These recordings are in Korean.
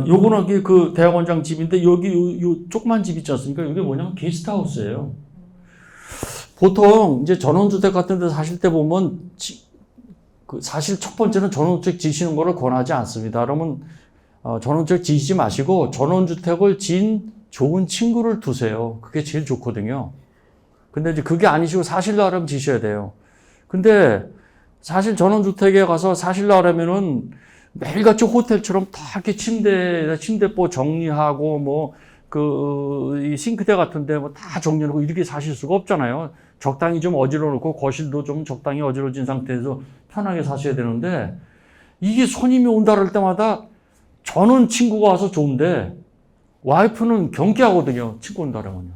요거는 그 대학원장 집인데 여기 요 조그만 집 있지 않습니까? 이게 뭐냐면 게스트하우스예요. 보통 이제 전원주택 같은 데 사실 때 보면 사실 첫 번째는 전원주택 지시는 거를 권하지 않습니다. 그러면 전원주택 지시지 마시고 전원주택을 지은 좋은 친구를 두세요. 그게 제일 좋거든요. 근데 이제 그게 아니시고 사실로 하려면 지셔야 돼요. 근데 사실 전원주택에 가서 사실로 하려면은 매일같이 호텔처럼 다 이렇게 침대포 정리하고 이 싱크대 같은데 다 정리하고 이렇게 사실 수가 없잖아요. 적당히 좀 어지러 놓고 거실도 좀 적당히 어지러진 상태에서 편하게 사셔야 되는데 이게 손님이 온다 그럴 때마다 저는 친구가 와서 좋은데 와이프는 경계하거든요. 친구 온다 그러면요.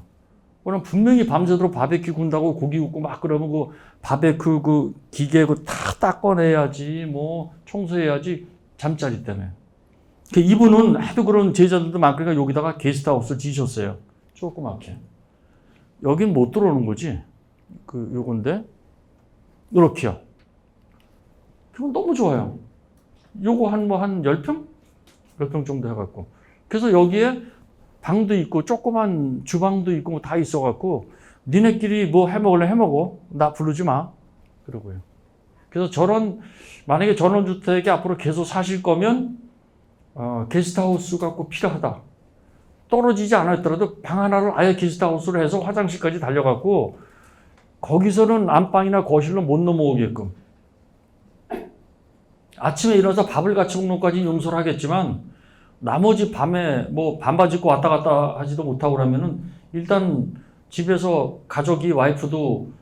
그럼 분명히 밤새도록 바베큐 굽는다고 고기 굽고 막 그러면 그 바베큐 그 기계 다 닦아내야지 청소해야지 잠자리 때문에. 이분은 하도 그런 제자들도 많으니까 여기다가 게스트하우스 지으셨어요. 조그맣게. 여긴 못 들어오는 거지. 요건데. 요렇게요. 그건 너무 좋아요. 요거 한 10평? 10평 정도 해갖고. 그래서 여기에 방도 있고, 조그만 주방도 있고, 다 있어갖고, 니네끼리 해먹을래 해먹어. 나 부르지 마. 그러고요. 그래서 만약에 전원주택에 앞으로 계속 사실 거면, 게스트하우스가 꼭 필요하다. 떨어지지 않았더라도 방 하나를 아예 게스트하우스로 해서 화장실까지 달려갖고, 거기서는 안방이나 거실로 못 넘어오게끔. 아침에 일어나서 밥을 같이 먹는 것까지 용서를 하겠지만, 나머지 밤에 반바지 입고 왔다 갔다 하지도 못하고 그러면은, 일단 집에서 가족이 와이프도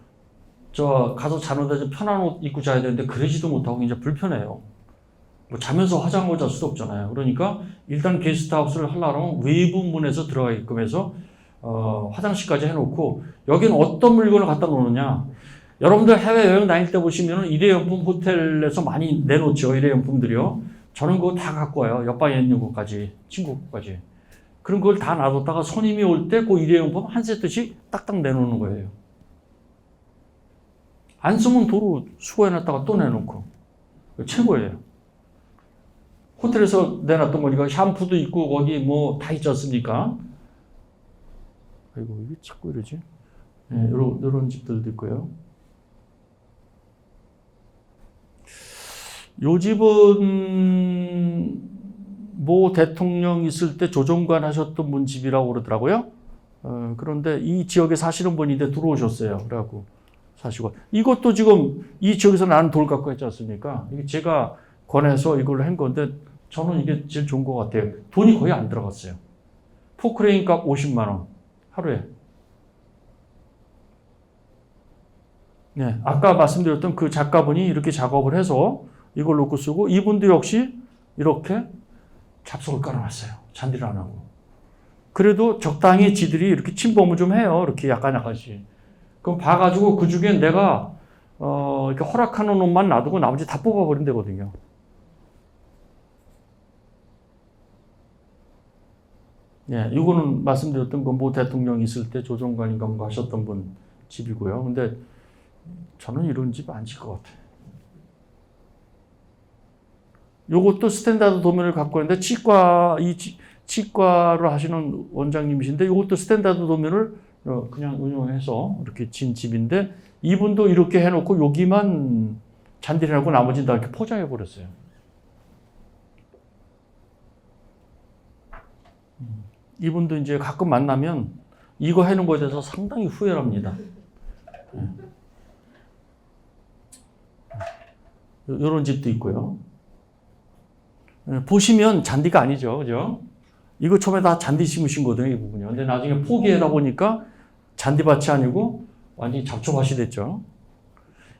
가서 자는데 좀 편한 옷 입고 자야 되는데, 그러지도 못하고 이제 불편해요. 자면서 화장하고 잘 수도 없잖아요. 그러니까 일단 게스트하우스를 하려면 외부 문에서 들어가게끔 해서 화장실까지 해놓고 여기는 어떤 물건을 갖다 놓느냐. 여러분들 해외여행 다닐 때 보시면 일회용품 호텔에서 많이 내놓죠. 일회용품들이요. 저는 그거 다 갖고 와요. 옆방에 있는 것까지, 친구 것까지. 그럼 그걸 다 놔뒀다가 손님이 올 때 그 일회용품 한 세트씩 딱딱 내놓는 거예요. 안 쓰면 도로 수거해놨다가 또 내놓고. 최고예요. 호텔에서 내놨던 거니까 샴푸도 있고 거기 다 있지 않습니까? 아이고, 이게 자꾸 이러지? 네, 요런 집들도 있고요. 요 집은 모 대통령 있을 때 조정관 하셨던 분 집이라고 그러더라고요. 그런데 이 지역에 사시는 분인데 들어오셨어요. 그래갖고 사시고. 이것도 지금 이 지역에서 나는 돌 갖고 했지 않습니까? 이게 제가 권해서 이걸로 한 건데 저는 이게 제일 좋은 것 같아요. 돈이 거의 안 들어갔어요. 포크레인 값 50만 원 하루에. 네, 아까 말씀드렸던 그 작가분이 이렇게 작업을 해서 이걸 놓고 쓰고 이분도 역시 이렇게 잡석을 깔아놨어요. 잔디를 안 하고. 그래도 적당히 지들이 이렇게 침범을 좀 해요. 이렇게 약간씩. 그럼 봐가지고 그 중에 내가 이렇게 허락하는 옷만 놔두고 나머지 다 뽑아버린다거든요. 예, 이거는 말씀드렸던 모 대통령 있을 때 조정관인가 뭔가 하셨던 분 집이고요. 근데 저는 이런 집 안 질 것 같아요. 요것도 스탠다드 도면을 갖고 있는데 치과를 하시는 원장님이신데 이것도 스탠다드 도면을 그냥 운영해서 이렇게 진 집인데 이분도 이렇게 해놓고 여기만 잔디를 하고 나머지는 다 이렇게 포장해 버렸어요. 이분도 이제 가끔 만나면 이거 해놓은 거에 대해서 상당히 후회를 합니다. 이런 집도 있고요. 보시면 잔디가 아니죠. 그죠? 이거 처음에 다 잔디 심으신 거거든요. 이 부분이요. 근데 나중에 포기하다 보니까 잔디밭이 아니고 완전히 잡초밭이 됐죠.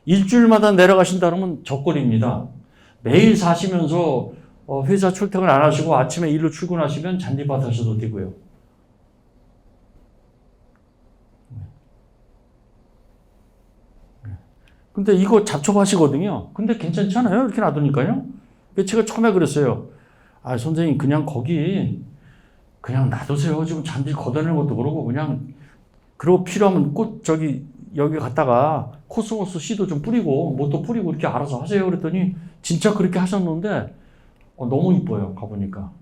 일주일마다 내려가신다 그러면 적골입니다. 매일 사시면서 회사 출퇴근 안 하시고 아침에 일로 출근하시면 잔디밭 하셔도 되고요. 근데 이거 잡초밭이거든요. 근데 괜찮잖아요. 이렇게 놔두니까요. 제가 처음에 그랬어요. 선생님, 그냥 거기, 그냥 놔두세요. 지금 잔디 걷어내는 것도 그러고, 그리고 필요하면 여기 갔다가 코스모스 씨도 좀 뿌리고, 또 뿌리고 이렇게 알아서 하세요. 그랬더니, 진짜 그렇게 하셨는데, 너무 이뻐요. 가보니까.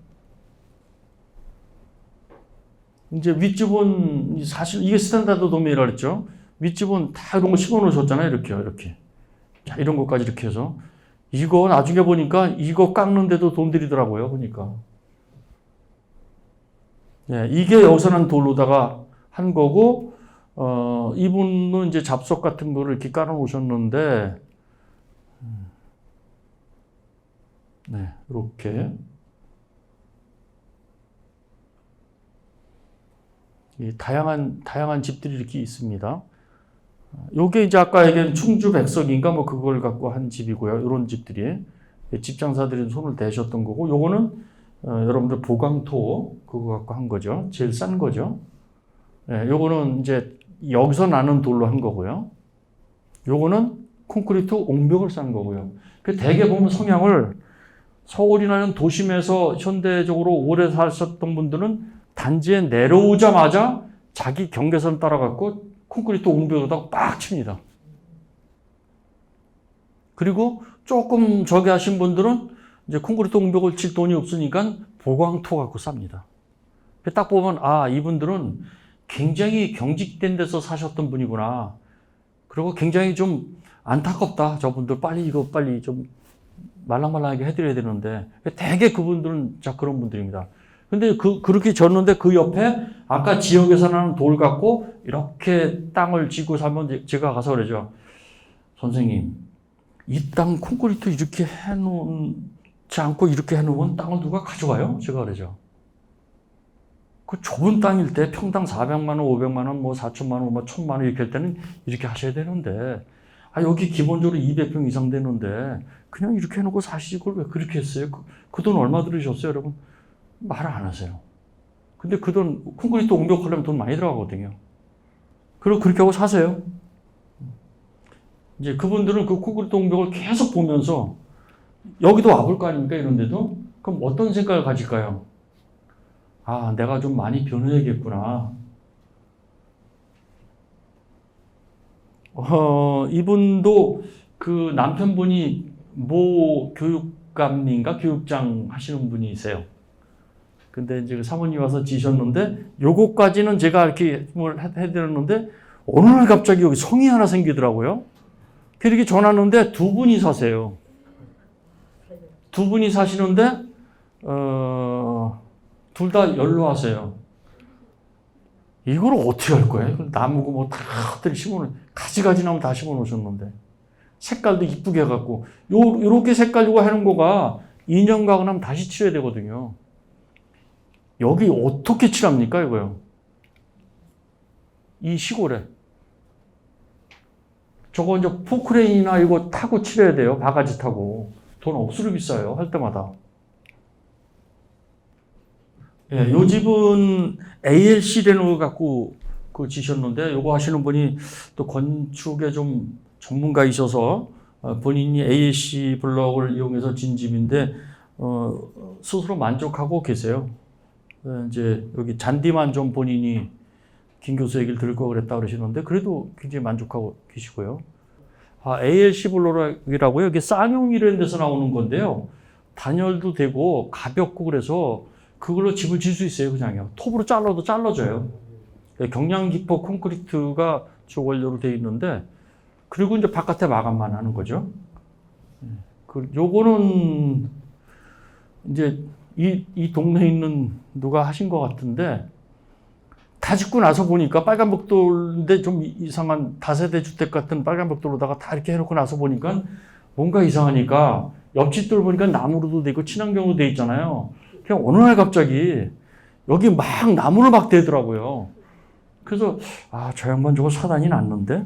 이제 윗집은 사실 이게 스탠다드 도메이라 그랬죠. 윗집은 다 이런 거 심어 놓으셨잖아요. 이렇게요. 이렇게. 자, 이런 것까지 이렇게 해서. 이거 나중에 보니까 이거 깎는데도 돈 들이더라고요. 보니까. 예, 이게 여기서 난 돌로다가 한 거고, 이분은 이제 잡석 같은 거를 이렇게 깔아 놓으셨는데, 네, 이렇게. 이 다양한 집들이 이렇게 있습니다. 요게 이제 아까 얘기한 충주 백석인가 뭐 그걸 갖고 한 집이고요. 이런 집들이. 집장사들이 손을 대셨던 거고, 요거는 여러분들 보강토 그거 갖고 한 거죠. 제일 싼 거죠. 예, 요거는 이제 여기서 나는 돌로 한 거고요. 요거는 콘크리트 옹벽을 싼 거고요. 그 대개 보면 성향을 서울이나 이런 도심에서 현대적으로 오래 사셨던 분들은 단지에 내려오자마자 자기 경계선 따라갖고 콘크리트 옹벽에다가 빡 칩니다. 그리고 조금 저기 하신 분들은 이제 콘크리트 옹벽을 칠 돈이 없으니까 보강토 갖고 쌉니다. 딱 보면 아, 이분들은 굉장히 경직된 데서 사셨던 분이구나. 그리고 굉장히 좀 안타깝다. 저분들 빨리 좀 말랑말랑하게 해드려야 되는데 대개 그분들은 자 그런 분들입니다. 근데 그렇게 졌는데 그 옆에 아까 지역에서 나는 돌 갖고 이렇게 땅을 지고 살면 제가 가서 그러죠. 선생님, 이 땅 콘크리트 이렇게 해놓지 않고 이렇게 해놓으면 땅을 누가 가져가요? 제가 그러죠. 그 좁은 땅일 때 평당 400만 원, 500만 원, 뭐 4천만 원, 뭐 1,000만 원 이렇게 할 때는 이렇게 하셔야 되는데 여기 기본적으로 200평 이상 되는데 그냥 이렇게 해놓고 사시지 그걸 왜 그렇게 했어요? 그 돈 얼마 들으셨어요, 여러분? 말을 안 하세요. 근데 그 돈, 콘크리트 옹벽하려면 돈 많이 들어가거든요. 그리고 그렇게 하고 사세요. 이제 그분들은 그 콘크리트 옹벽을 계속 보면서 여기도 와볼 거 아닙니까? 이런 데도? 그럼 어떤 생각을 가질까요? 아, 내가 좀 많이 변해야겠구나. 이분도 그 남편분이 모 교육감인가 교육장 하시는 분이세요. 근데 이제 사모님 와서 지셨는데 요거까지는 제가 이렇게 해드렸는데 어느 날 갑자기 여기 성이 하나 생기더라고요. 그렇게 전화하는데 두 분이 사세요. 두 분이 사시는데 둘 다 연로하세요. 이걸 어떻게 할 거예요? 나무고 뭐 다들 심어놓은 가지가지 나무 다 심어놓으셨는데 색깔도 이쁘게 해갖고 요렇게 색깔 이거 하는 거가 2년 가고 나면 다시 칠해야 되거든요. 여기 어떻게 칠합니까 이거요? 이 시골에 저거 이제 포크레인이나 이거 타고 칠해야 돼요. 바가지 타고 돈 억수로 비싸요. 할 때마다. 예, 요 집은 ALC 레노 갖고 그 지셨는데 요거 하시는 분이 또 건축에 좀 전문가이셔서 본인이 ALC 블럭을 이용해서 진 집인데 스스로 만족하고 계세요. 이제 여기 잔디만 좀 본인이 김 교수 얘기를 들을 거 그랬다 그러시는데 그래도 굉장히 만족하고 계시고요. ALC 블럭이라고요. 이게 쌍용이라는 데서 나오는 건데요. 단열도 되고 가볍고 그래서 그걸로 집을 질 수 있어요, 그냥요. 톱으로 잘라도 잘라져요. 경량 기포 콘크리트가 주 원료로 되어 있는데, 그리고 이제 바깥에 마감만 하는 거죠. 요거는 이제 이 동네에 있는 누가 하신 것 같은데, 다 짓고 나서 보니까 빨간벽돌인데 좀 이상한 다세대 주택 같은 빨간벽돌로다가 다 이렇게 해놓고 나서 보니까 뭔가 이상하니까 옆집들 보니까 나무로도 돼 있고 친환경으로 돼 있잖아요. 그냥 어느 날 갑자기 여기 막 나무를 막 대더라고요. 그래서 저 양반 저거 사단이 났는데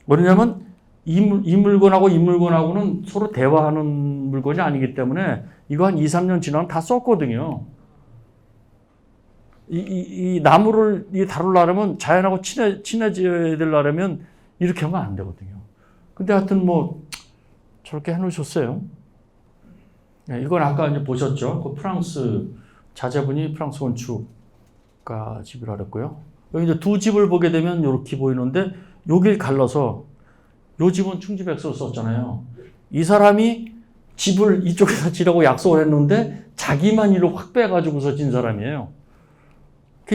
뭐냐면 이 물건하고 이 물건하고는 서로 대화하는 물건이 아니기 때문에 이거 한 2, 3년 지나면 다 썼거든요. 이 나무를 다루려면 자연하고 친해져야 되려면 이렇게 하면 안 되거든요. 근데 하여튼 뭐 저렇게 해놓으셨어요. 이건 아까 이제 보셨죠? 그 프랑스 자제분이 프랑스 건축가 집이라 그랬고요. 여기 이제 두 집을 보게 되면 이렇게 보이는데 여길 갈라서 요 집은 충주백석을 썼잖아요. 이 사람이 집을 이쪽에서 지라고 약속을 했는데 자기만 이를 확 빼가지고서 진 사람이에요.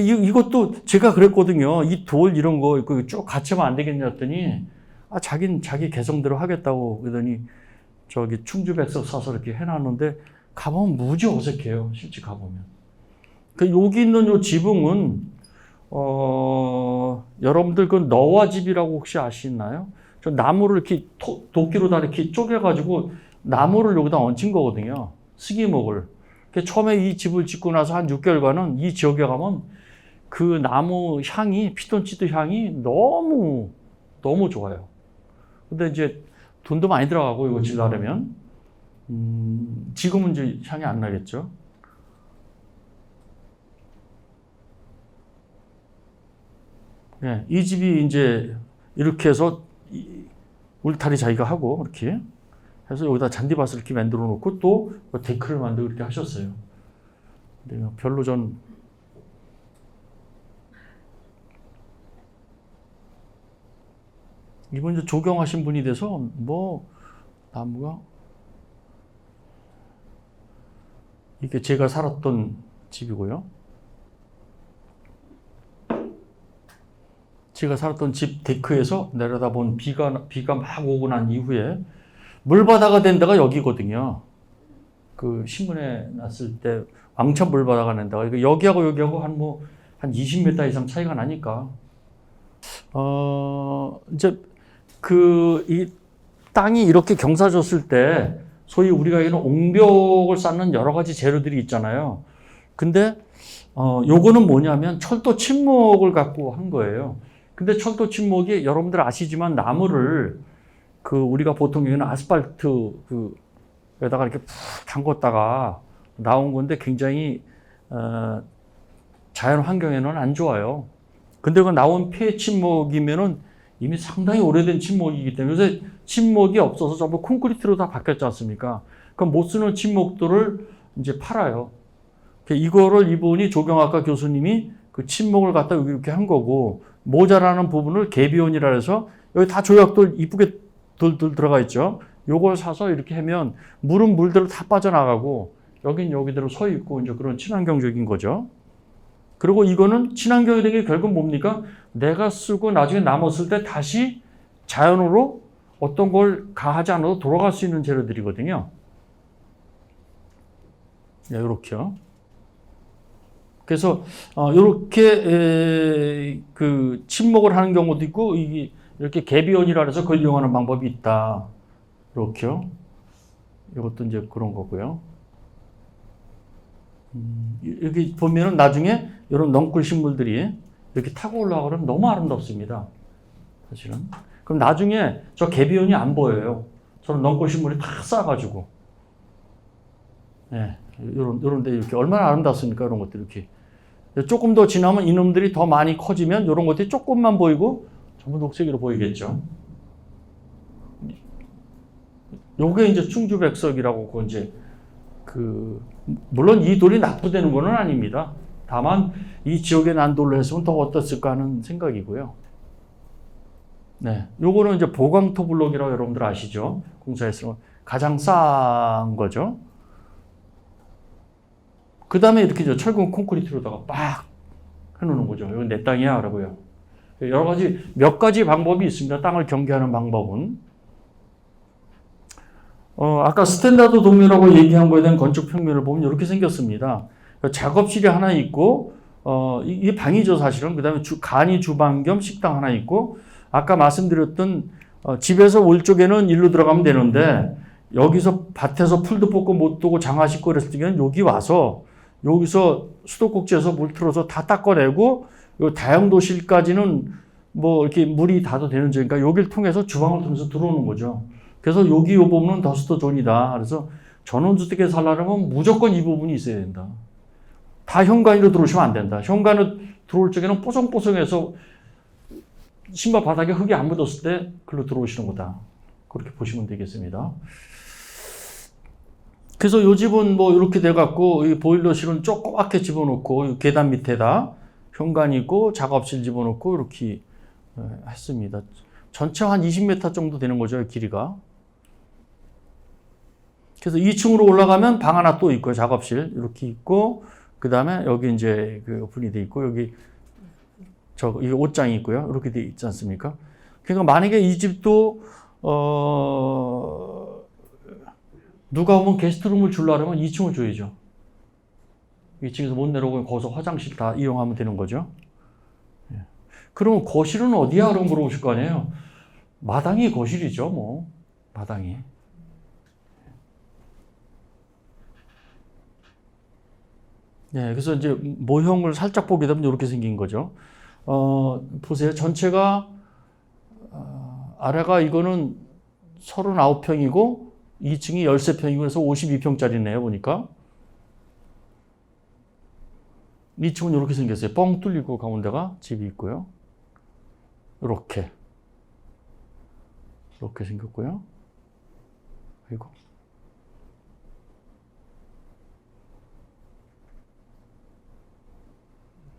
이것도 제가 그랬거든요. 이 돌 이런 거 쭉 같이 하면 안 되겠냐 했더니 자긴 자기 개성대로 하겠다고 그러더니 저기 충주백석 사서 이렇게 해놨는데 가보면 무지 어색해요. 실제 가보면. 여기 있는 요 지붕은 여러분들 그 너와 집이라고 혹시 아시나요? 저 나무를 이렇게 도끼로 다 이렇게 쪼개가지고 나무를 여기다 얹힌 거거든요. 스기목을. 처음에 이 집을 짓고 나서 한 6개월간은 이 지역에 가면 그 나무 향이, 피톤치드 향이 너무 좋아요. 근데 이제 돈도 많이 들어가고 이거 지려면 지금은 이제 향이 안 나겠죠. 네, 이 집이 이제 이렇게 해서 울타리 자기가 하고 이렇게 해서 여기다 잔디밭을 이렇게 만들어 놓고 또 데크를 만들고 이렇게 하셨어요. 근데 별로 이번 이제 조경하신 분이 돼서 나무가 이게 제가 살았던 집이고요. 제가 살았던 집 데크에서 내려다본 비가 막 오고 난 이후에 물바다가 된 데가 여기거든요. 그 신문에 났을 때 왕천 물바다가 낸 데가 여기하고 한 20m 이상 차이가 나니까 이제 이 땅이 이렇게 경사졌을 때 소위 우리가 이런 옹벽을 쌓는 여러 가지 재료들이 있잖아요. 근데 요거는 뭐냐면 철도 침목을 갖고 한 거예요. 근데 철도 침목이 여러분들 아시지만 나무를 우리가 보통 여기는 아스팔트 에다가 이렇게 푹 담궜다가 나온 건데 굉장히 자연 환경에는 안 좋아요. 근데 그 나온 폐 침목이면은 이미 상당히 오래된 침목이기 때문에 요새 침목이 없어서 전부 콘크리트로 다 바뀌었지 않습니까? 그럼 못 쓰는 침목들을 이제 팔아요. 이거를 이분이 조경학과 교수님이 그 침목을 갖다 여기 이렇게 한 거고 모자라는 부분을 개비온이라 해서 여기 다 조약돌 이쁘게 들어가 있죠. 요걸 사서 이렇게 하면 물은 물대로 다 빠져나가고 여긴 여기대로 서 있고 이제 그런 친환경적인 거죠. 그리고 이거는 친환경이라는 게 결국 뭡니까? 내가 쓰고 나중에 남았을 때 다시 자연으로 어떤 걸 가하지 않아도 돌아갈 수 있는 재료들이거든요. 네, 이렇게요. 그래서 이렇게 그 침목을 하는 경우도 있고 이렇게 개비온이라 해서 그걸 이용하는 방법이 있다. 이렇게요. 이것도 이제 그런 거고요. 여기 보면은 나중에 이런 넝쿨 식물들이 이렇게 타고 올라가면 너무 아름답습니다. 사실은. 그럼 나중에 저 개비온이 안 보여요. 저는 넝쿨 식물이 다 쌓아가지고. 네, 요런 데 이렇게 얼마나 아름답습니까? 이런 것들 이렇게. 조금 더 지나면 이놈들이 더 많이 커지면 이런 것들이 조금만 보이고 전부 녹색으로 보이겠죠. 요게 이제 충주백석이라고 이제 물론 이 돌이 나쁘다는 건 아닙니다. 다만 이 지역에 난 돌로 했으면 더 어땠을까 하는 생각이고요. 네, 요거는 이제 보강토 블록이라고 여러분들 아시죠? 공사에서 가장 싼 거죠. 그 다음에 이렇게 철근 콘크리트로다가 빡 해놓는 거죠. 이건 내 땅이야, 라고요. 몇 가지 방법이 있습니다. 땅을 경계하는 방법은. 아까 스탠다드 도면이라고 얘기한 거에 대한 건축 평면을 보면 이렇게 생겼습니다. 작업실이 하나 있고, 이게 방이죠, 사실은. 그 다음에 간이 주방 겸 식당 하나 있고, 아까 말씀드렸던, 집에서 올 쪽에는 일로 들어가면 되는데, 여기서 밭에서 풀도 뽑고 못 두고 장화 씻고 그랬을 때는 여기 와서, 여기서 수도꼭지에서 물 틀어서 다 닦아내고, 요 다용도실까지는 이렇게 물이 닿아도 되는 지니까 여기를 통해서 주방을 통해서 들어오는 거죠. 그래서 여기 이 부분은 더스트 존이다. 그래서 전원주택에 살려면 무조건 이 부분이 있어야 된다. 다 현관으로 들어오시면 안 된다. 현관으로 들어올 적에는 뽀송뽀송해서 신발 바닥에 흙이 안 묻었을 때 글로 들어오시는 거다. 그렇게 보시면 되겠습니다. 그래서 이 집은 이렇게 돼갖고 이 보일러실은 조그맣게 집어넣고 계단 밑에다 현관이 있고 작업실 집어넣고 이렇게 했습니다. 전체 한 20m 정도 되는 거죠, 길이가. 그래서 2층으로 올라가면 방 하나 또 있고요, 작업실. 이렇게 있고, 그 다음에 여기 이제 그 오픈이 돼 있고, 여기 이게 옷장이 있고요. 이렇게 돼 있지 않습니까? 그러니까 만약에 이 집도, 누가 오면 게스트룸을 주려면 2층을 줘야죠. 2층에서 못 내려오고 거기서 화장실 다 이용하면 되는 거죠. 예. 그러면 거실은 어디야? 라고 물어보실 거 아니에요. 마당이 거실이죠, 뭐. 마당이. 네, 그래서 이제 모형을 살짝 보게 되면 이렇게 생긴 거죠. 보세요. 전체가, 아래가 이거는 39평이고, 2층이 13평이고, 그래서 52평짜리네요, 보니까. 2층은 이렇게 생겼어요. 뻥 뚫리고 가운데가 집이 있고요. 이렇게 생겼고요. 그리고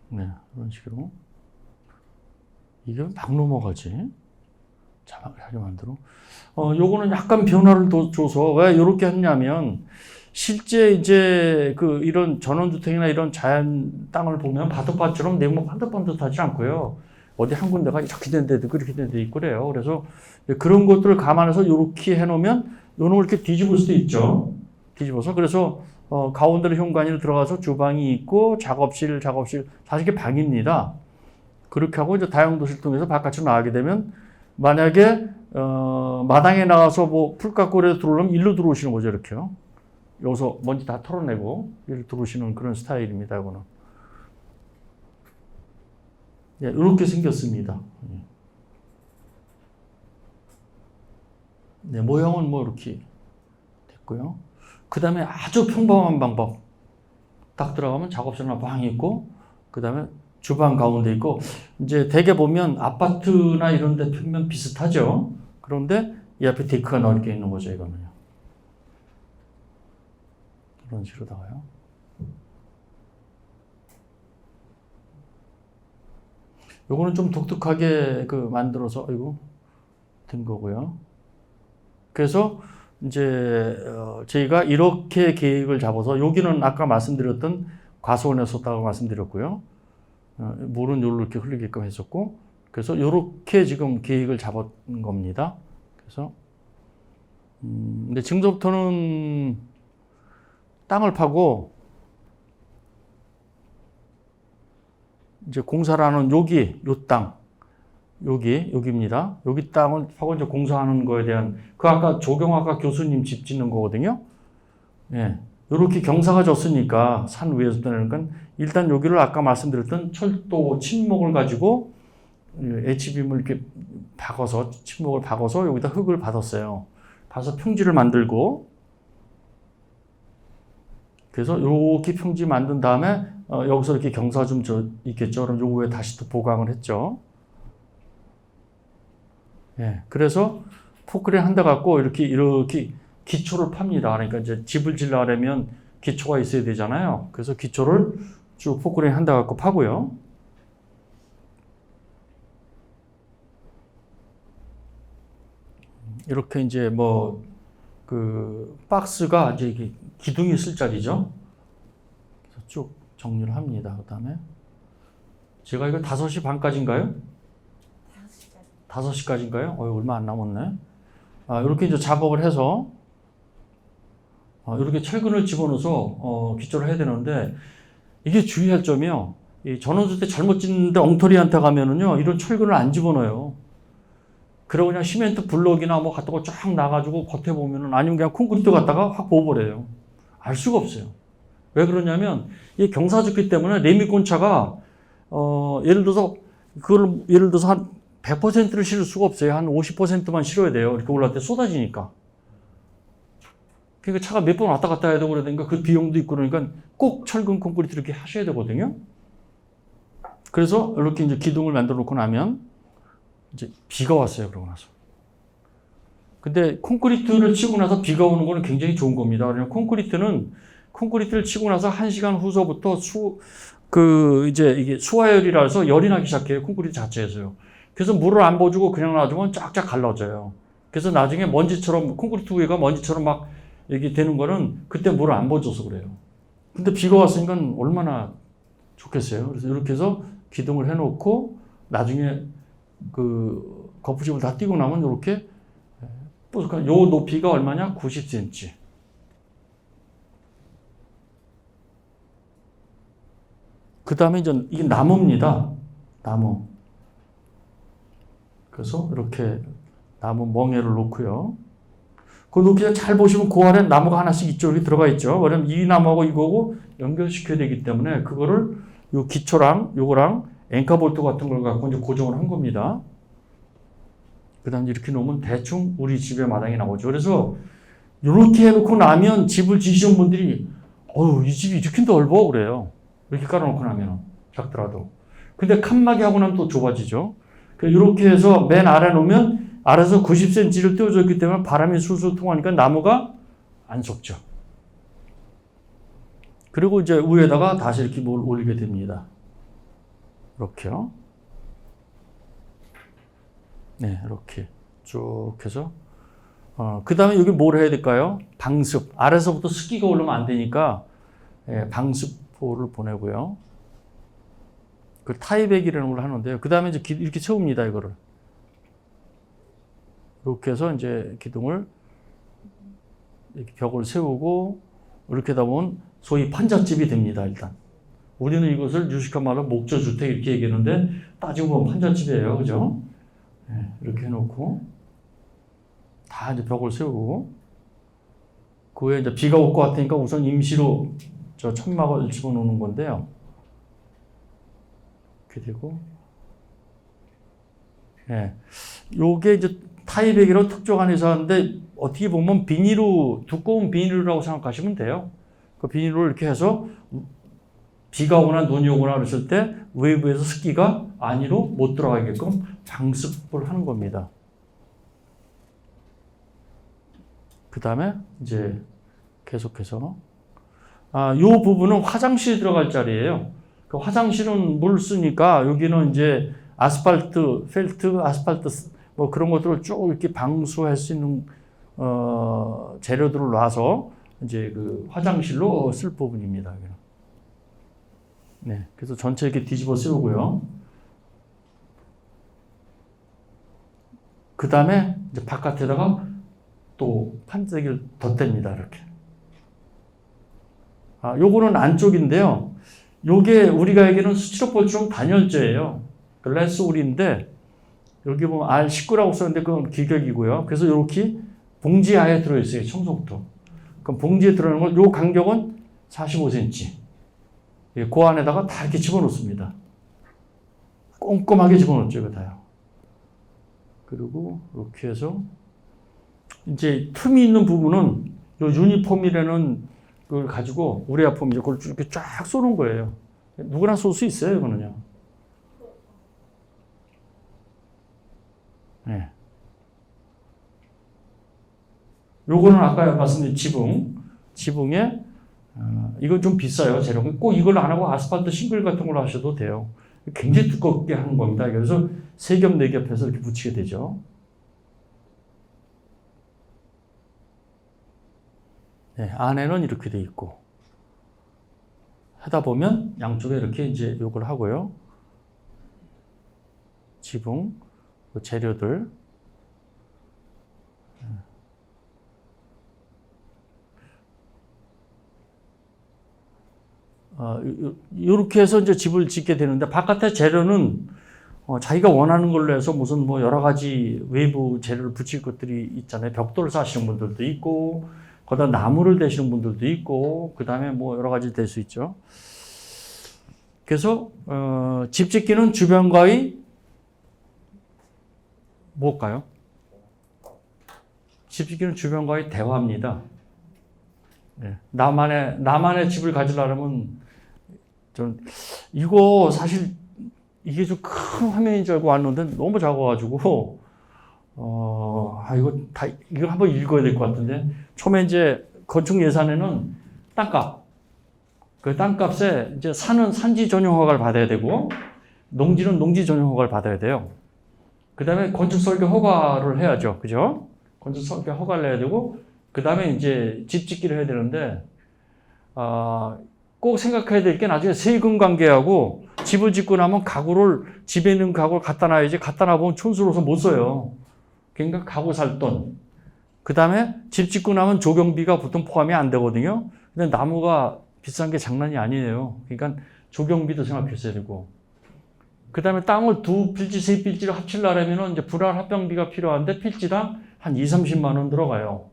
네, 이런 식으로. 이게 막 넘어가지. 자막하게 만들어. 요거는 약간 변화를 줘서 왜 이렇게 했냐면, 실제 이제 이런 전원주택이나 이런 자연 땅을 보면 바둑밭처럼 네모 반듯반듯하지 않고요. 어디 한 군데가 이렇게 된 데도 그렇게 된 데 있고 그래요. 그래서 그런 것들을 감안해서 이렇게 해놓으면 요놈을 이렇게 뒤집을 수도 있죠. 뒤집어서. 그래서 가운데로 현관이 들어가서 주방이 있고 작업실, 사실 이게 방입니다. 그렇게 하고 이제 다용도실 통해서 바깥으로 나가게 되면, 만약에 마당에 나가서 뭐 풀깎고리에 들어오려면 일로 들어오시는 거죠, 이렇게요. 여기서 먼지 다 털어내고 이렇게 들어오시는 그런 스타일입니다, 이거는. 네, 이렇게 생겼습니다. 네, 모형은 뭐 이렇게 됐고요. 그 다음에 아주 평범한 방법. 딱 들어가면 작업실이나 방이 있고, 그 다음에 주방 가운데 있고, 이제 대개 보면 아파트나 이런 데 평면 비슷하죠. 그런데 이 앞에 데크가 넓게 있는 거죠, 이거는요. 이런 식으로 나와요. 요거는 좀 독특하게 만들어서, 된 거고요. 그래서 이제 저희가 이렇게 계획을 잡아서, 여기는 아까 말씀드렸던 과수원에서 썼다고 말씀드렸고요. 물은 이렇게 흘리게끔 했었고, 그래서 이렇게 지금 계획을 잡은 겁니다. 그래서 근데 지금부터는 땅을 파고, 이제 공사를 하는 요 땅, 여기입니다. 여기 땅을 파고 이제 공사하는 거에 대한, 아까 조경학과 교수님 집 짓는 거거든요. 예. 요렇게 경사가 졌으니까, 산 위에서 떠내는 건, 일단 여기를 아까 말씀드렸던 철도 침목을 가지고, H빔을 이렇게 침목을 박아서 여기다 흙을 받았어요. 봐서 평지를 만들고, 그래서 이렇게 평지 만든 다음에 여기서 이렇게 경사 좀 있겠죠. 그럼 요 위에 다시 또 보강을 했죠. 예, 그래서 포크레인 한 대 갖고 이렇게 기초를 팝니다. 그러니까 이제 집을 지으려면 기초가 있어야 되잖아요. 그래서 기초를 쭉 포크레인 한 대 갖고 파고요. 이렇게 이제 박스가 이제 이게 기둥이 있을 자리죠. 그래서 쭉 정리를 합니다. 그 다음에 제가 이거 5시 반까지인가요? 5시까지인가요? 얼마 안 남았네. 이렇게 이제 작업을 해서 이렇게 철근을 집어넣어서 기초를 해야 되는데, 이게 주의할 점이요. 이 전원주택 잘못 짓는데 엉터리한테 가면은요, 이런 철근을 안 집어넣어요. 그러고 그냥 시멘트 블록이나 뭐 갖다가 쫙 놔가지고 겉에 보면은, 아니면 그냥 콘크리트 갖다가 확 부어버려요. 알 수가 없어요. 왜 그러냐면, 이 경사졌기 때문에 레미콘차가, 예를 들어서 한 100%를 실을 수가 없어요. 한 50%만 실어야 돼요. 이렇게 올라갈 때 쏟아지니까. 그러니까 차가 몇 번 왔다 갔다 해야 되고 그러니까 그 비용도 있고, 그러니까 꼭 철근 콘크리트 이렇게 하셔야 되거든요. 그래서 이렇게 이제 기둥을 만들어 놓고 나면, 이제 비가 왔어요. 그러고 나서. 근데 콘크리트를 치고 나서 비가 오는 거는 굉장히 좋은 겁니다. 왜냐면 콘크리트를 치고 나서 1시간 후서부터 이제 이게 수화열이라 해서 열이 나기 시작해요. 콘크리트 자체에서요. 그래서 물을 안 부어주고 그냥 놔두면 쫙쫙 갈라져요. 그래서 나중에 콘크리트 위가 먼지처럼 막 이게 되는 거는 그때 물을 안 부어줘서 그래요. 근데 비가 왔으니까 얼마나 좋겠어요. 그래서 이렇게 해서 기둥을 해놓고 나중에 그 거푸집을 다 띄고 나면 이렇게 뽀석한 요 높이가 얼마냐? 90cm. 그 다음에 이제 이게 나무입니다. 나무. 그래서 이렇게 나무 멍에를 놓고요. 그 높이 잘 보시면 그 아래 나무가 하나씩 이쪽에 들어가 있죠. 왜냐면 이 나무하고 이거하고 연결시켜야 되기 때문에 그거를 요 기초랑 요거랑 앵커볼트 같은 걸 갖고 이제 고정을 한 겁니다. 그 다음에 이렇게 놓으면 대충 우리 집의 마당이 나오죠. 그래서 이렇게 해놓고 나면 집을 지으신 분들이 이 집이 이렇게 넓어 그래요. 이렇게 깔아놓고 나면 작더라도. 근데 칸막이 하고 나면 또 좁아지죠. 이렇게 해서 맨 아래 놓으면 아래서 90cm를 띄워줬기 때문에 바람이 술술 통하니까 나무가 안 속죠. 그리고 이제 위에다가 다시 이렇게 뭘 올리게 됩니다. 이렇게요. 네, 이렇게 쭉 해서 그 다음에 여기 뭘 해야 될까요? 방습. 아래서부터 습기가 올라오면 안 되니까 방습포를 보내고요. 그 타이백이라는 걸 하는데요. 그 다음에 이제 이렇게 채웁니다. 이거를. 이렇게 해서 이제 기둥을 이렇게 벽을 세우고 이렇게 하다 보면 소위 판잣집이 됩니다. 일단. 우리는 이것을 유식한 말로 목조주택 이렇게 얘기하는데 따지고 보면 판잣집이에요. 그죠? 네, 이렇게 해놓고 다 이제 벽을 세우고 그 후에 이제 비가 올 것 같으니까 우선 임시로 저 천막을 집어넣는 건데요. 이렇게 되고, 예, 요게 이제 타이백이라고 특종한 회사인데 어떻게 보면 비닐로 두꺼운 비닐이라고 생각하시면 돼요. 그 비닐로 이렇게 해서 비가 오거나 눈이 오거나 그랬을 때 외부에서 습기가 안으로 못 들어가게끔 방습을 하는 겁니다. 그 다음에 이제 계속해서 요 부분은 화장실이 들어갈 자리예요. 그 화장실은 물 쓰니까 여기는 이제 아스팔트, 펠트, 아스팔트 뭐 그런 것들을 쭉 이렇게 방수할 수 있는 재료들을 놔서 이제 그 화장실로 쓸 부분입니다. 네, 그래서 전체 이렇게 뒤집어 쓰고요. 그 다음에 이제 바깥에다가 또 판때기를 덧댑니다. 이렇게. 요거는 안쪽인데요. 요게 우리가 얘기하는 스티로폴처럼 단열재예요. 글래스홀인데 여기 보면 R19라고 썼는데 그건 규격이고요. 그래서 이렇게 봉지 안에 들어있어요. 청소부터. 그럼 봉지에 들어있는 건 요 간격은 45cm. 그 안에다가 다 이렇게 집어넣습니다. 꼼꼼하게 집어넣죠. 이거 다요. 그리고 이렇게 해서 이제 틈이 있는 부분은 요 유니폼이라는 걸 가지고 우레아폼 이제 그걸 이렇게 쫙 쏘는 거예요. 누구나 쏠 수 있어요. 이거는요. 네. 요거는 아까 말씀드린 지붕에 이건 좀 비싸요. 재료가. 꼭 이걸 안 하고 아스팔트 싱글 같은 걸로 하셔도 돼요. 굉장히 두껍게 하는 겁니다. 그래서 3겹, 4겹 해서 이렇게 붙이게 되죠. 네, 안에는 이렇게 돼 있고. 하다 보면 양쪽에 이렇게 이제 요걸 하고요. 지붕, 재료들. 이렇게 해서 이제 집을 짓게 되는데 바깥에 재료는 자기가 원하는 걸로 해서 무슨 뭐 여러 가지 외부 재료를 붙일 것들이 있잖아요. 벽돌 사시는 분들도 있고, 거기다 나무를 대시는 분들도 있고, 그 다음에 뭐 여러 가지 될 수 있죠. 그래서 집 짓기는 주변과의 뭘까요? 집 짓기는 주변과의 대화입니다. 네. 나만의 집을 가지려면 이거 사실 이게 좀 큰 화면인 줄 알고 왔는데 너무 작아가지고 이거 한번 읽어야 될 것 같은데 처음에 이제 건축 예산에는 땅값 그 땅값에 이제 산은 산지 전용 허가를 받아야 되고 농지는 농지 전용 허가를 받아야 돼요. 그 다음에 건축 설계 허가를 해야죠, 그죠? 건축 설계 허가를 내야 되고 그 다음에 이제 집 짓기를 해야 되는데 꼭 생각해야 될 게 나중에 세금 관계하고 집을 짓고 나면 가구를, 집에 있는 가구를 갖다 놔야지, 갖다 놔보면 촌스러워서 못 써요. 그러니까 가구 살 돈. 그 다음에 집 짓고 나면 조경비가 보통 포함이 안 되거든요. 근데 나무가 비싼 게 장난이 아니에요. 그러니까 조경비도 생각했어야 되고. 그 다음에 땅을 두 필지, 세 필지를 합치려면 이제 불알 합병비가 필요한데 필지당 한 2, 30만 원 들어가요.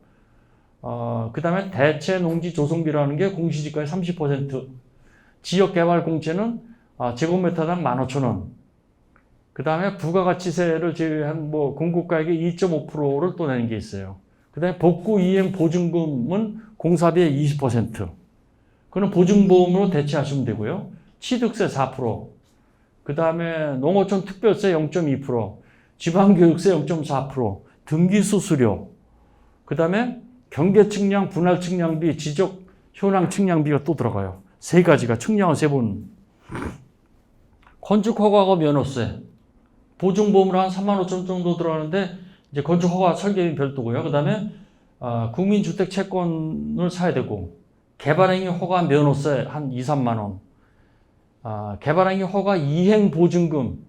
그 다음에 대체 농지 조성비라는 게 공시지가의 30%. 지역개발공채는 제곱미터당 15,000원. 그 다음에 부가가치세를 제외한 뭐 공급가액의 2.5%를 또 내는 게 있어요. 그 다음에 복구 이행 보증금은 공사비의 20%. 그건 보증보험으로 대체하시면 되고요. 취득세 4%. 그 다음에 농어촌 특별세 0.2%. 지방교육세 0.4%. 등기수수료. 그 다음에 경계 측량, 분할 측량비, 지적 현황 측량비가 또 들어가요. 세 가지가 측량을 세 번. 건축 허가가 면허세. 보증보험으로 한 35,000원 정도 들어가는데 이제 건축 허가 설계비 별도고요. 그 다음에 국민주택 채권을 사야 되고 개발행위 허가 면허세 한 2, 3만 원. 개발행위 허가 이행 보증금.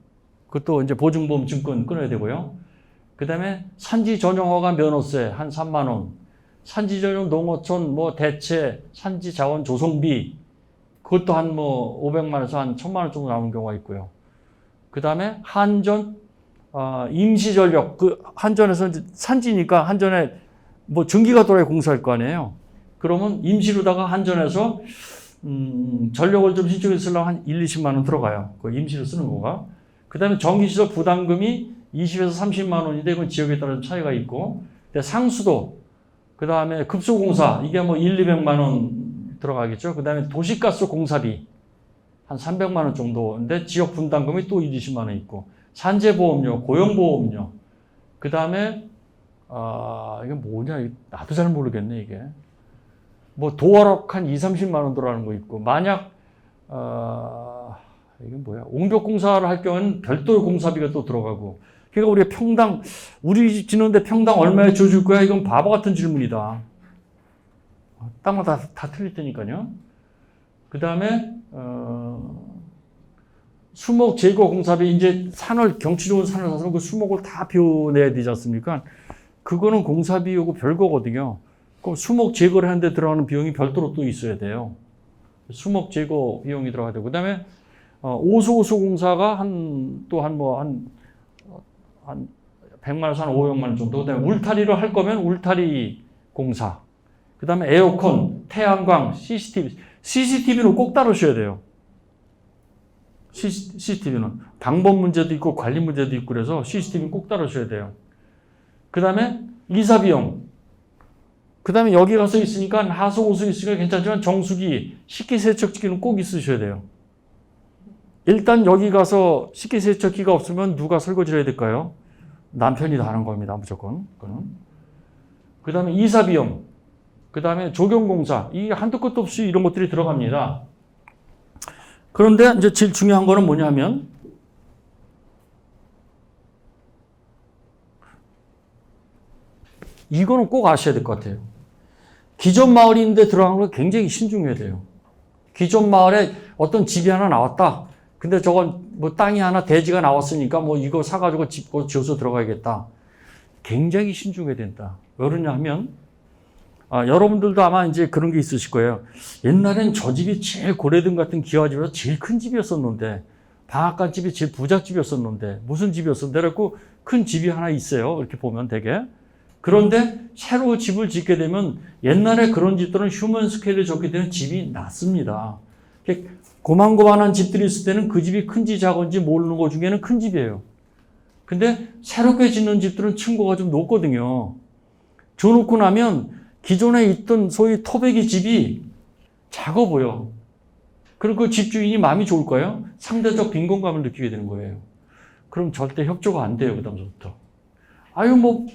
그것도 이제 보증보험 증권 끊어야 되고요. 그 다음에 산지 전용 허가 면허세 한 3만 원. 산지 전용 농어촌 뭐 대체 산지 자원 조성비 그것도 한 뭐 500만 원에서 한 1000만 원 정도 나오는 경우가 있고요. 그 다음에 한전 임시전력 그 한전에서 산지니까 한전에 뭐 전기가 돌아야 공사할 거 아니에요. 그러면 임시로다가 한전에서 전력을 좀 신청해 쓰려면 한 1, 20만 원 들어가요. 그 임시로 쓰는 거가. 그 다음에 전기시설 부담금이 20에서 30만 원인데 이건 지역에 따라 차이가 있고 상수도 그 다음에 급수공사 이게 뭐 1, 200만 원 들어가겠죠. 그 다음에 도시가스 공사비 한 300만 원 정도인데 지역 분담금이 또 1, 20만 원 있고 산재보험료, 고용보험료 그 다음에 이게 뭐냐 나도 잘 모르겠네 이게 뭐 도어락 한 2, 30만 원 들어가는 거 있고 만약 이게 뭐야 옹벽공사를 할 경우에는 별도의 공사비가 또 들어가고 그러니까 우리가 평당 우리 집 짓는데 평당 얼마에 줘줄 거야? 이건 바보 같은 질문이다. 땅마다 다 틀릴 테니까요. 그 다음에 수목 제거 공사비 이제 산을 경치 좋은 산을 사서 그 수목을 다 비워내야 되지 않습니까? 그거는 공사비하고 별거거든요. 그럼 수목 제거를 하는데 들어가는 비용이 별도로 또 있어야 돼요. 수목 제거 비용이 들어가야 되고 그다음에 오수 공사가 한 100만 원에서 한 500만 원 정도. 그다음에 울타리를 할 거면 울타리 공사. 그다음에 에어컨, 태양광, CCTV는 꼭 따르셔야 돼요. CCTV는 방법 문제도 있고 관리 문제도 있고 그래서 CCTV는 꼭 따르셔야 돼요. 그다음에 이사 비용. 그다음에 여기 가서 있으니까 하수 오수 있으니까 괜찮지만 정수기, 식기세척기는 꼭 있으셔야 돼요. 일단 여기 가서 식기세척기가 없으면 누가 설거지를 해야 될까요? 남편이 다 하는 겁니다. 무조건. 그 다음에 이사비용, 그 다음에 조경공사, 이게 한도 끝도 없이 이런 것들이 들어갑니다. 그런데 이제 제일 중요한 거는 뭐냐면 이거는 꼭 아셔야 될 것 같아요. 기존 마을인데 들어가는 거 굉장히 신중해야 돼요. 기존 마을에 어떤 집이 하나 나왔다. 근데 저건 뭐 땅이 하나 대지가 나왔으니까 뭐 이거 사가지고 집 지어서 들어가야겠다. 굉장히 신중해야 된다. 왜 그러냐 하면 여러분들도 아마 이제 그런 게 있으실 거예요. 옛날엔 저 집이 제일 고래등 같은 기와집에서 제일 큰 집이었었는데 방앗간 집이 제일 부잣집이었었는데 무슨 집이었었는데 그래갖고 큰 집이 하나 있어요. 이렇게 보면 되게. 그런데 새로 집을 짓게 되면 옛날에 그런 집들은 휴먼 스케일을 줬기 때문에 집이 낮습니다. 고만고만한 집들이 있을 때는 그 집이 큰지 작은지 모르는 것 중에는 큰 집이에요. 근데 새롭게 짓는 집들은 층고가 좀 높거든요. 줘놓고 나면 기존에 있던 소위 토백이 집이 작아 보여. 그리고 그 집주인이 마음이 좋을까요? 상대적 빈곤감을 느끼게 되는 거예요. 그럼 절대 협조가 안 돼요. 그 다음부터. 뭐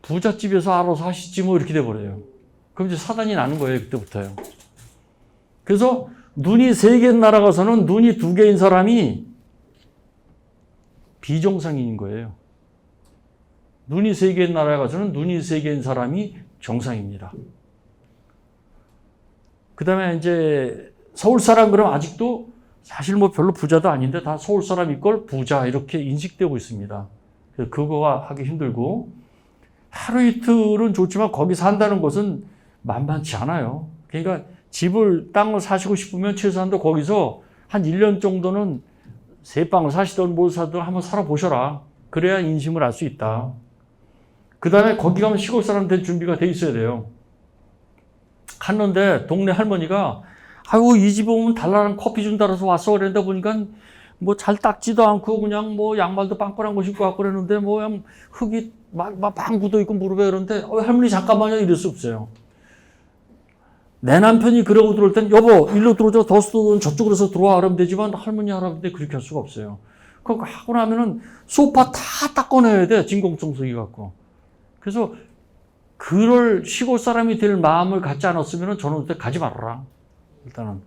부잣집에서 알아서 하시지 뭐 이렇게 돼버려요. 그럼 이제 사단이 나는 거예요. 그때부터요. 그래서 눈이 3개인 나라 가서는 눈이 2개인 사람이 비정상인인 거예요. 눈이 3개인 나라에 가서는 눈이 3개인 사람이 정상입니다. 그 다음에 이제 서울 사람 그러면 아직도 사실 뭐 별로 부자도 아닌데 다 서울 사람 이걸 부자 이렇게 인식되고 있습니다. 그래서 그거가 하기 힘들고 하루 이틀은 좋지만 거기 산다는 것은 만만치 않아요. 그러니까 땅을 사시고 싶으면 최소한도 거기서 한 1년 정도는 새 방을 사시든 뭘 사든 한번 살아보셔라. 그래야 인심을 알 수 있다. 그 다음에 거기 가면 시골 사람 될 준비가 돼 있어야 돼요. 갔는데 동네 할머니가 아이고 이 집에 오면 달달한 커피 준다라서 왔어 그랬는데 보니까 뭐 잘 닦지도 않고 그냥 뭐 양말도 빵꾸난 거 신고 왔고 그랬는데 뭐 그냥 흙이 막 묻어 있고 무릎에 그러는데 할머니 잠깐만요 이럴 수 없어요. 내 남편이 그러고 들어올 땐 여보 일로 들어오자 더스트는 저쪽으로서 들어와 그러면 되지만 할머니 할아버지 그렇게 할 수가 없어요. 그거 하고 나면은 소파 다 닦아내야 돼 진공청소기 갖고. 그래서 그럴 시골 사람이 될 마음을 갖지 않았으면 저는 그때 가지 말아라. 일단은.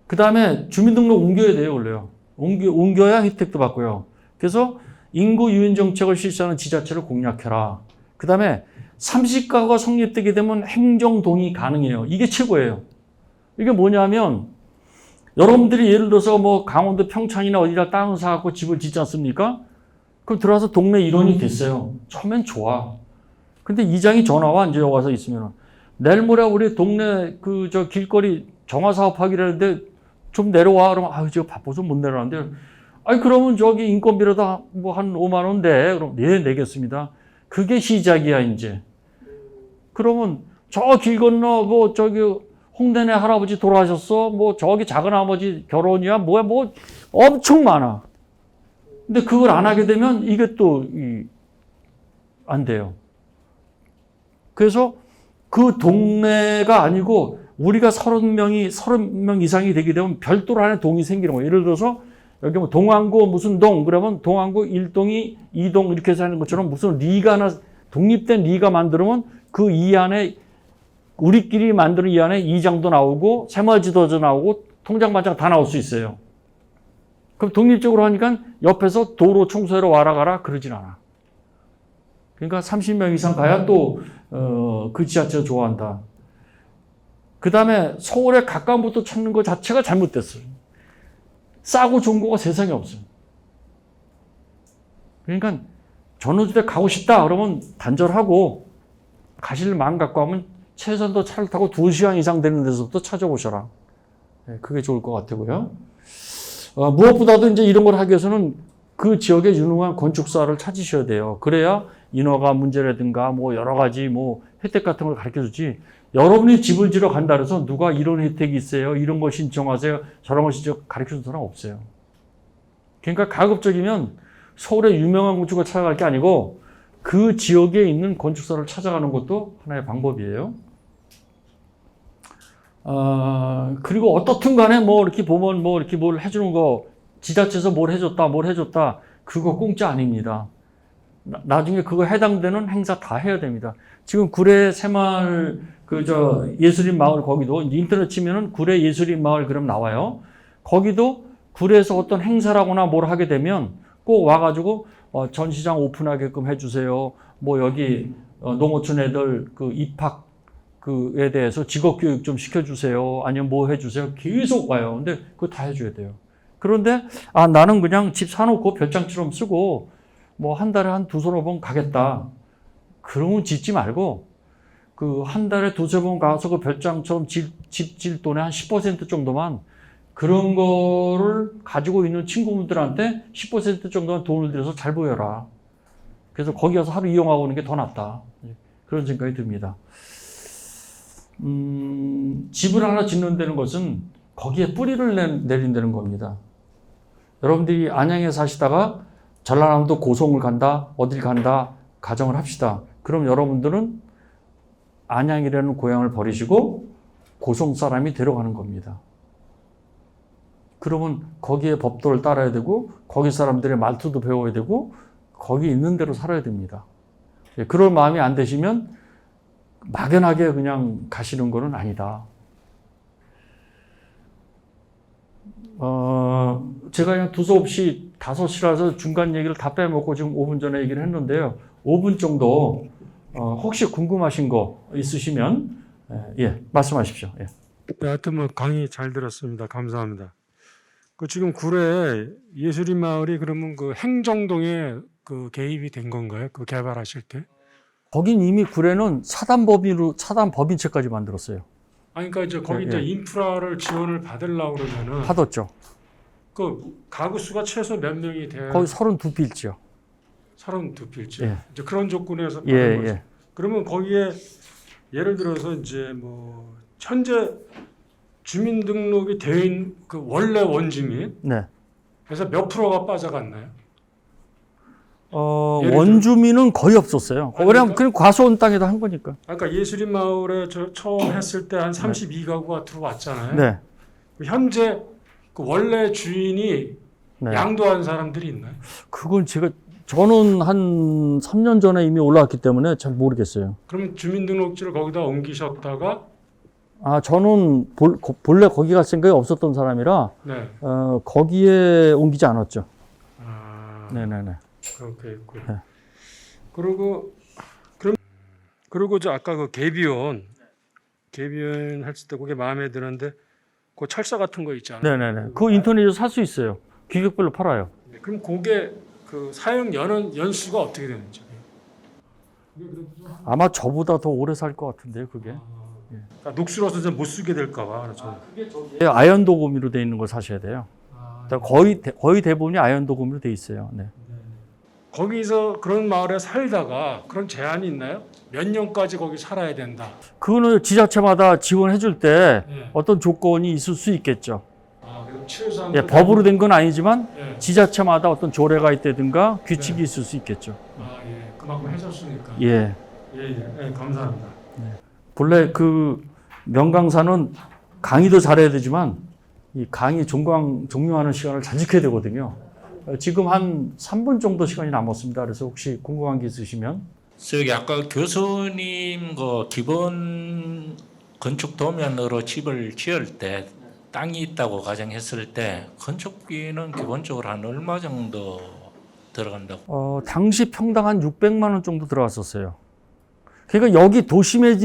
그 다음에 주민등록 옮겨야 돼요, 원래요. 옮겨야 혜택도 받고요. 그래서 인구 유인 정책을 실시하는 지자체를 공략해라. 그 다음에 30가구가 성립되게 되면 행정 동의 가능해요. 이게 최고예요. 이게 뭐냐면 여러분들이 예를 들어서 뭐 강원도 평창이나 어디다 땅을 사갖고 집을 짓지 않습니까? 그럼 들어와서 동네 일원이 됐어요. 처음엔 좋아. 근데 이장이 전화와 이제 와서 있으면 내일 모레 우리 동네 길거리 정화 사업하기로 했는데 좀 내려와. 그러면 아유 제가 바빠서 못 내려가는데 아니 그러면 저기 인건비로다 뭐 한 5만 원 내. 그럼 네 내겠습니다. 그게 시작이야 이제. 그러면 저 길 건너 뭐 저기 홍대네 할아버지 돌아가셨어. 뭐 저기 작은 아버지 결혼이야. 뭐야 뭐 엄청 많아. 근데 그걸 안 하게 되면 이게 또 안 돼요. 그래서 그 동네가 아니고 우리가 30명 이상이 되게 되면 별도로 하나의 동이 생기는 거예요. 예를 들어서 여기 뭐 동안구 무슨 동 그러면 동안구 1동이 2동 이렇게 해서 하는 것처럼 무슨 리가 하나 독립된 리가 만들면 그 이 안에 우리끼리 만드는 이 안에 이장도 나오고 새마을지도자 나오고 통장반장 다 나올 수 있어요. 그럼 독립적으로 하니까 옆에서 도로 청소하러 와라 가라 그러진 않아. 그러니까 30명 이상 가야 또 그 지자체가 좋아한다. 그 다음에 서울에 가까운 곳도 찾는 것 자체가 잘못됐어요. 싸고 좋은 거가 세상에 없어요. 그러니까 전원주택 가고 싶다 그러면 단절하고 가실 마음 갖고 하면 최소한도 차를 타고 2시간 이상 되는 데서부터 찾아보셔라. 그게 좋을 것 같고요. 무엇보다도 이제 이런 걸 하기 위해서는 그 지역에 유능한 건축사를 찾으셔야 돼요. 그래야 인허가 문제라든가 뭐 여러 가지 뭐 혜택 같은 걸 가르쳐 주지. 여러분이 집을 지러 간다 그래서 누가 이런 혜택이 있어요. 이런 거 신청하세요. 저런 거 신청 가르쳐 준 사람 없어요. 그러니까 가급적이면 서울의 유명한 건축을 찾아갈 게 아니고 그 지역에 있는 건축사를 찾아가는 것도 하나의 방법이에요. 그리고 어떻든 간에 뭐 이렇게 보면 뭐 이렇게 뭘 해주는 거 지자체에서 뭘 해줬다 그거 공짜 아닙니다. 나중에 그거 해당되는 행사 다 해야 됩니다. 지금 구례 새마을 예술인 마을 거기도 인터넷 치면은 구례 예술인 마을 그럼 나와요. 거기도 구례에서 어떤 행사라거나 뭘 하게 되면 꼭 와가지고 전시장 오픈하게끔 해주세요. 뭐 여기 농어촌 애들 그 입학 그에 대해서 직업교육 좀 시켜주세요. 아니면 뭐 해주세요. 계속 와요. 근데 그거 다 해줘야 돼요. 그런데 나는 그냥 집 사놓고 별장처럼 쓰고 뭐 한 달에 한 2-3번 가겠다. 그러면 짓지 말고 그 한 달에 2-3번 가서 그 별장처럼 집 질 돈의 한 10% 정도만 그런 거를 가지고 있는 친구분들한테 10% 정도만 돈을 들여서 잘 보여라. 그래서 거기 가서 하루 이용하고 오는 게 더 낫다. 그런 생각이 듭니다. 집을 하나 짓는다는 것은 거기에 뿌리를 내린다는 겁니다. 여러분들이 안양에 사시다가 전라남도 고성을 간다, 어딜 간다, 가정을 합시다. 그럼 여러분들은 안양이라는 고향을 버리시고 고성 사람이 데려가는 겁니다. 그러면 거기에 법도를 따라야 되고 거기 사람들의 말투도 배워야 되고 거기 있는 대로 살아야 됩니다. 그럴 마음이 안 되시면 막연하게 그냥 가시는 거는 아니다. 제가 그냥 두서없이 5시라서 중간 얘기를 다 빼먹고 지금 5분 전에 얘기를 했는데요. 5분 정도 혹시 궁금하신 거 있으시면 말씀하십시오. 예. 네, 하여튼 뭐 강의 잘 들었습니다. 감사합니다. 그 지금 구례 예술인 마을이 그러면 그 행정동에 그 개입이 된 건가요? 그 개발하실 때? 거긴 이미 구례는 차단 법인체까지 만들었어요. 아니 그러니까 이제 거기 예, 이제 예. 인프라를 지원을 받으려고 그러면은 받았죠. 그 가구 수가 최소 몇 명이 돼야 거기 32필지요. 32필지. 예. 이제 그런 조건에서 예, 받은 거죠. 예. 그러면 거기에 예를 들어서 이제 뭐 현재 주민등록이 된 그 원래 원주민 네. 그래서 몇 프로가 빠져갔나요? 예를 원주민은 거의 없었어요. 아니, 왜냐하면 그러니까- 그냥 과수원 땅에다 한 거니까. 아까 예술인 마을에 저 처음 했을 때 한 32가구가 들어왔잖아요. 네. 현재 그 원래 주인이 네. 양도한 사람들이 있나요? 그건 저는 한 3년 전에 이미 올라왔기 때문에 잘 모르겠어요. 그러면 주민등록지를 거기다 옮기셨다가 저는 본래 거기 갈 생각이 없었던 사람이라, 네. 거기에 옮기지 않았죠. 아, 네네네. 그렇게 있고. 네. 그리고 저 아까 그 개비원 했을 때 그게 마음에 드는데 그 철사 같은 거 있잖아요. 네네네. 그거 인터넷에서 살 수 있어요. 규격별로 팔아요. 그럼 그게 그 사용 연수가 어떻게 되는지. 아마 저보다 더 오래 살 것 같은데요, 그게. 그러니까 녹슬어서 이제 못 쓰게 될까 봐. 아연 도금으로 돼 있는 걸 사셔야 돼요. 그러니까 거의 대부분이 아연 도금으로 돼 있어요. 네. 거기서 그런 마을에 살다가 그런 제한이 있나요? 몇 년까지 거기 살아야 된다. 그거는 지자체마다 지원해 줄 때 예. 어떤 조건이 있을 수 있겠죠. 그럼 최소한 예, 법으로 된 건 아니지만 예. 지자체마다 어떤 조례가 있다든가 규칙이 있을 수 있겠죠. 예. 그만큼 해줬으니까. 예. 예, 감사합니다. 본래 그 명강사는 강의도 잘해야 되지만 이 강의 종료하는 시간을 잘 지켜야 되거든요. 지금 한 3분 정도 시간이 남았습니다. 그래서 혹시 궁금한 게 있으시면. 저기 아까 교수님 그 기본 건축 도면으로 집을 지을 때 땅이 있다고 가정했을 때 건축비는 기본적으로 한 얼마 정도 들어간다고? 당시 평당 한 600만 원 정도 들어갔었어요. 그러니까 여기 도심에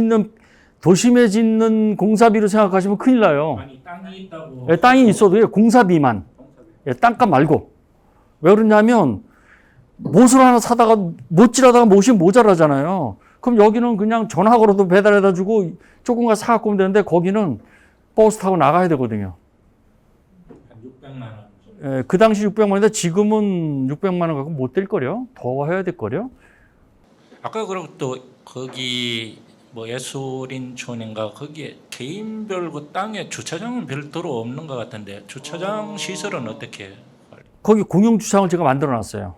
짓는 공사비로 생각하시면 큰일 나요. 아니 땅이 있다고. 예, 땅이 있어도 공사비만. 예, 땅값 말고. 왜 그러냐면 못을 하나 사다가 못질하다가 못이 모자라잖아요. 그럼 여기는 그냥 전화 걸어도 배달해다 주고 조금 가서 사갖고 오면 되는데 거기는 버스 타고 나가야 되거든요. 한 600만 원. 예, 그 당시 600만 원인데 지금은 600만 원 갖고 못 될 거려. 더 해야 될 거려. 아까 그리고 또 거기 뭐 예술인촌인가 거기에 개인별 그 땅에 주차장은 별도로 없는 것 같은데 주차장 시설은 어떻게? 거기 공용 주차장을 제가 만들어 놨어요.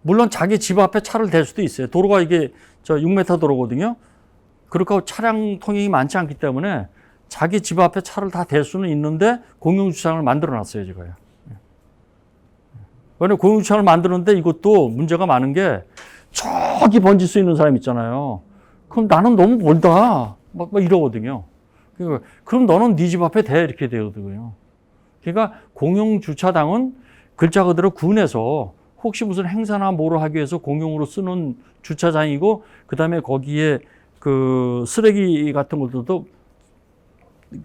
물론 자기 집 앞에 차를 댈 수도 있어요. 도로가 이게 6m 도로거든요. 그렇고 차량 통행이 많지 않기 때문에 자기 집 앞에 차를 다 댈 수는 있는데 공용 주차장을 만들어 놨어요, 제가요. 왜냐면 공용 주차장을 만드는데 이것도 문제가 많은 게 저기 번질 수 있는 사람 있잖아요. 그럼 나는 너무 멀다. 막 이러거든요. 그럼 너는 네 집 앞에 대 이렇게 되거든요. 그러니까 공용 주차장은 글자 그대로 군에서 혹시 무슨 행사나 뭐를 하기 위해서 공용으로 쓰는 주차장이고, 그 다음에 거기에 그 쓰레기 같은 것들도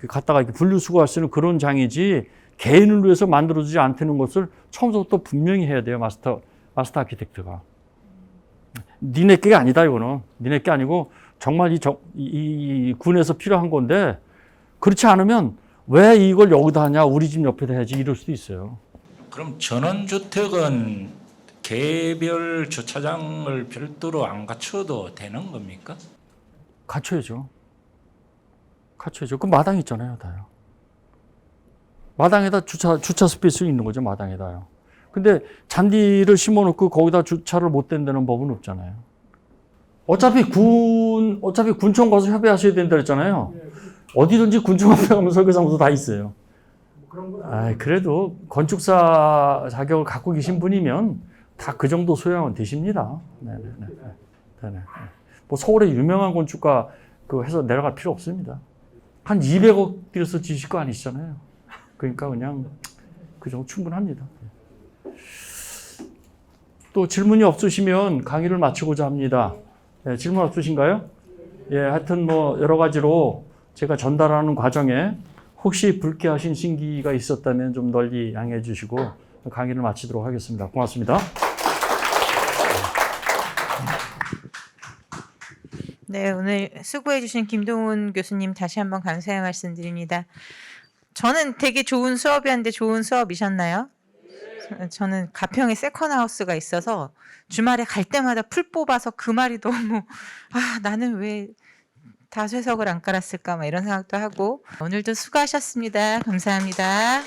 갖다가 이렇게 분리수거할 수 있는 그런 장이지, 개인을 위해서 만들어지지 않다는 것을 처음부터 분명히 해야 돼요, 마스터 아키텍트가. 니네 게 아니다, 이거는. 니네 게 아니고, 정말 이 군에서 필요한 건데, 그렇지 않으면 왜 이걸 여기다 하냐, 우리 집 옆에다 해야지, 이럴 수도 있어요. 그럼 전원주택은 개별 주차장을 별도로 안 갖춰도 되는 겁니까? 갖춰야죠. 그 마당 있잖아요, 다요. 마당에다 주차 스페이스 있는 거죠, 마당에다요. 근데 잔디를 심어놓고 거기다 주차를 못 된다는 법은 없잖아요. 어차피 군청 가서 협의하셔야 된다 그랬잖아요. 어디든지 군청 앞에 가면 설계사무소 다 있어요. 그래도 건축사 자격을 갖고 계신 분이면 다 그 정도 소양은 되십니다. 네네. 뭐 서울에 유명한 건축가 해서 내려갈 필요 없습니다. 한 200억 들여서 지으실 거 아니시잖아요. 그러니까 그냥 그 정도 충분합니다. 또 질문이 없으시면 강의를 마치고자 합니다. 네, 질문 없으신가요? 예, 하여튼 뭐 여러 가지로 제가 전달하는 과정에 혹시 불쾌하신 신기가 있었다면 좀 널리 양해해 주시고 강의를 마치도록 하겠습니다. 고맙습니다. 네, 오늘 수고해 주신 김동훈 교수님 다시 한번 감사의 말씀드립니다. 저는 되게 좋은 수업이었는데 좋은 수업이셨나요? 저는 가평에 세컨하우스가 있어서 주말에 갈 때마다 풀 뽑아서 그 말이 너무 나는 왜 다쇄석을 안 깔았을까 막 이런 생각도 하고 오늘도 수고하셨습니다. 감사합니다.